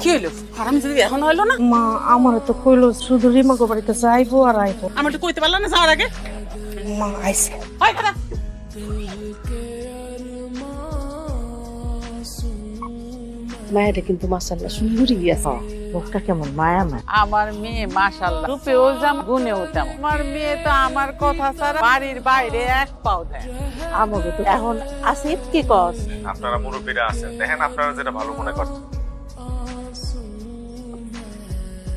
কি হইলো হারাম যদি এখন হইলো না মা আমার তো কইলো শুধু রিমাকে বাড়িতে যাইবো আর আইবো। আমি একটু কইতে পারলাম না যাওয়ার আগে। মা আইছে। হয় কথা মায়েরা কিন্তু মাশাআল্লাহ সুন্দরী আছে। মুখটা কেমন মায়া মা। আমার মেয়ে মাশাআল্লাহ রূপেও যেমন গুণেও তেমন। আমার মেয়ে তো আমার কথা ছাড়া বাড়ির বাইরে এক পাও দেয়। আমাকে তো এখন আসিফ কি কস? আপনারা মুরব্বীরা আছেন, দেখেন আপনারা যেটা ভালো মনে করছেন।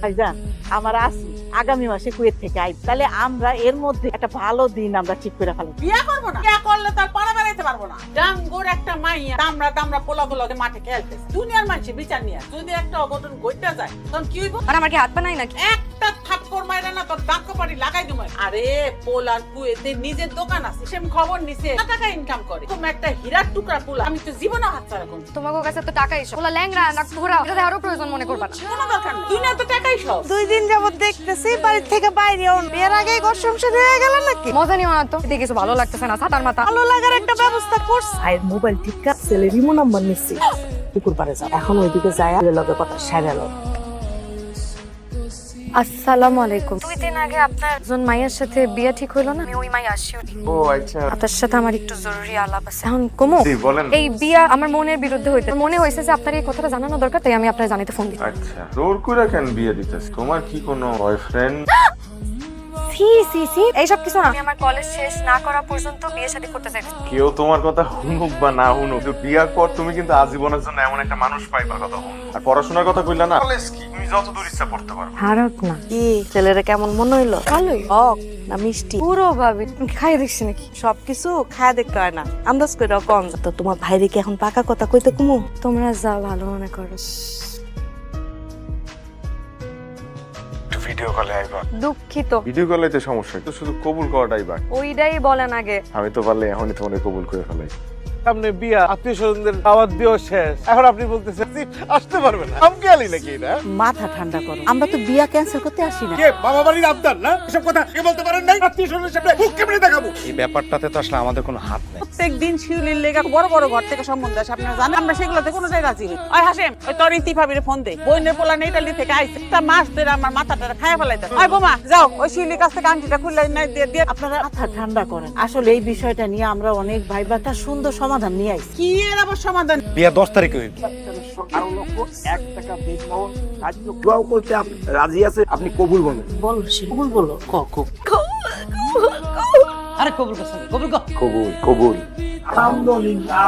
ভাইজান আমার আসি আগামী মাসে কুয়েত থেকে আইব, তাহলে আমরা এর মধ্যে একটা ভালো দিন আমরা ঠিক করে ফেলব। বিয়া করবো না, বিয়া করলে তার পাড়া বেড়াইতে পারবো না। ডাঙ্গোর একটা মাইয়া দামরা দামরা পোলা পোলাকে মাঠে খেলতেছে। দুনিয়ার মানুষে বিচার নিয়ে যদি একটা অঘটন ঘটতে যায় তখন কি হইব? আর আমার কি হাত পা নাই নাকি? একটা থাপ্পড় মাইরা না তোর দাঁত কপাড়ি লাগাই দিমু। আরে পোলার কুয়েতে নিজের দোকান আছে, সেম খবর নিছে টাকা ইনকাম করে। তুমি একটা হীরার টুকরা পোলা, আমি তো জীবনে হাত ছাড়া করব। তোমার কাছে তো টাকাই সব। ওলা ল্যাংড়া না ঘোরা, এটা আরো প্রয়োজন মনে করবা না। কোনো দরকার নেই, দুনিয়া তো টাকাই সব। 2 দিন যাবত দেখতেছি বাড়ি থেকে বাইরে এর আগে ঘর সংসার হয়ে গেল নাকি? মজা নিও না তো, এদিকে কিছু ভালো লাগতেছে না, সাতার মাথা। ভালো লাগার একটা ব্যবস্থা করছ। আর মোবাইল ঠিক আছে, রিমো নাম্বার নিছি। পুকুর পাড়ে যাও, এখন ওইদিকে যায় লগে কথা সারা লো। আসসালামু আলাইকুম। 2 দিন আগে আপনার একজন মাইয়ার সাথে বিয়ে ঠিক হইলো না? আমি ওই মাইয়া আসিও। ও আচ্ছা, আপনার সাথে আমার একটু জরুরি আলাপ আছে। এখন কমো জি বলেন। এই বিয়া আমার মনের বিরুদ্ধে হইতে মনে হয়েছে যে আপনার এই কথাটা জানানো দরকার, তাই আমি আপনার জানাতে ফোন দিই। আচ্ছা, জোর করে কেন বিয়ে দিতেছ? তোমার কি কোনো বয়ফ্রেন্ড? সি সি সি এইসব কিছু না। আমি আমার কলেজ শেষ না করা পর্যন্ত বিয়ে শাদী করতে চাই। কেউ তোমার কথা শুনুক বা না শুনুক, কিন্তু বিয়ার পর তুমি কিন্তু আজীবনের জন্য এমন একটা মানুষ পাইবার কথা শুনুক। আর পড়াশোনার কথা কইলা না, কলেজ কি তুমি যত দূর ইচ্ছা পড়তে পারো। খারাপ না। কি ছেলেরা কেমন মনে হইলো? ভালোই। হক না মিষ্টি? পুরো ভাবি তুমি খাই দেখছি নাকি? সবকিছু খায় দেখতে হয় না, আন্দাজ করে কম। তো তোমার ভাইরে কি এখন পাকা কথা কইতে কমু? তোমরা যা ভালো মনে করো। ভিডিও কলে আইবা। দুঃখিত, ভিডিও কলে তো সমস্যা, তো শুধু কবুল করাটাই বাকি। ওইটাই বলেন আগে। আমি তো পারলে এখনই তোমাকে কবুল করে ফেলাই। সামনে বিয়া, আত্মীয় স্বজনদের দাওয়াত দিয়েও শেষ, এখন আপনি বলতেছেন যে আসতে পারবে না। আমি গেলি নাকি এটা? মাথা ঠান্ডা করো, আমরা তো বিয়া ক্যান্সেল করতে আসি না। কে বাবা বাড়ির আবদার না? এসব কথা কে বলতে পারেন নাই? আত্মীয় স্বজনের সামনে মুখ কেমনে দেখাবো? এই ব্যাপারটাতে তো আসলে আমাদের কোনো হাত নেই। প্রত্যেকদিন শিউলির লেগা বড় বড় ঘর থেকে সম্বন্ধ আসে, আপনারা জানেন। আমরা সেগুলোতে কোনো জায়গায় রাজি হই। ওই হাসেম, ওই তোর ইতি ভাবিরে ফোন দে। বইনের পোলা ইটালি থেকে আইছে, তা মাস ধরে আমার মাথাটা খায়া ফেলাইতে। ওই বোমা যাও, ওই শিউলির কাছ থেকে আংটিটা খুলে নাই দিয়ে। আপনারা মাথা ঠান্ডা করেন, আসলে এই বিষয়টা নিয়ে আমরা অনেক ভাইবা একটা সুন্দর সমাধান নিয়ে আইছি। কি এর আবার সমাধান? বিয়া 10 তারিখে হইবে। দোয়াও করতে রাজি আছে, আপনি কবুল বলেন। বল কবুল বলো। কবুল কবুল। আলহামদুলিল্লাহ।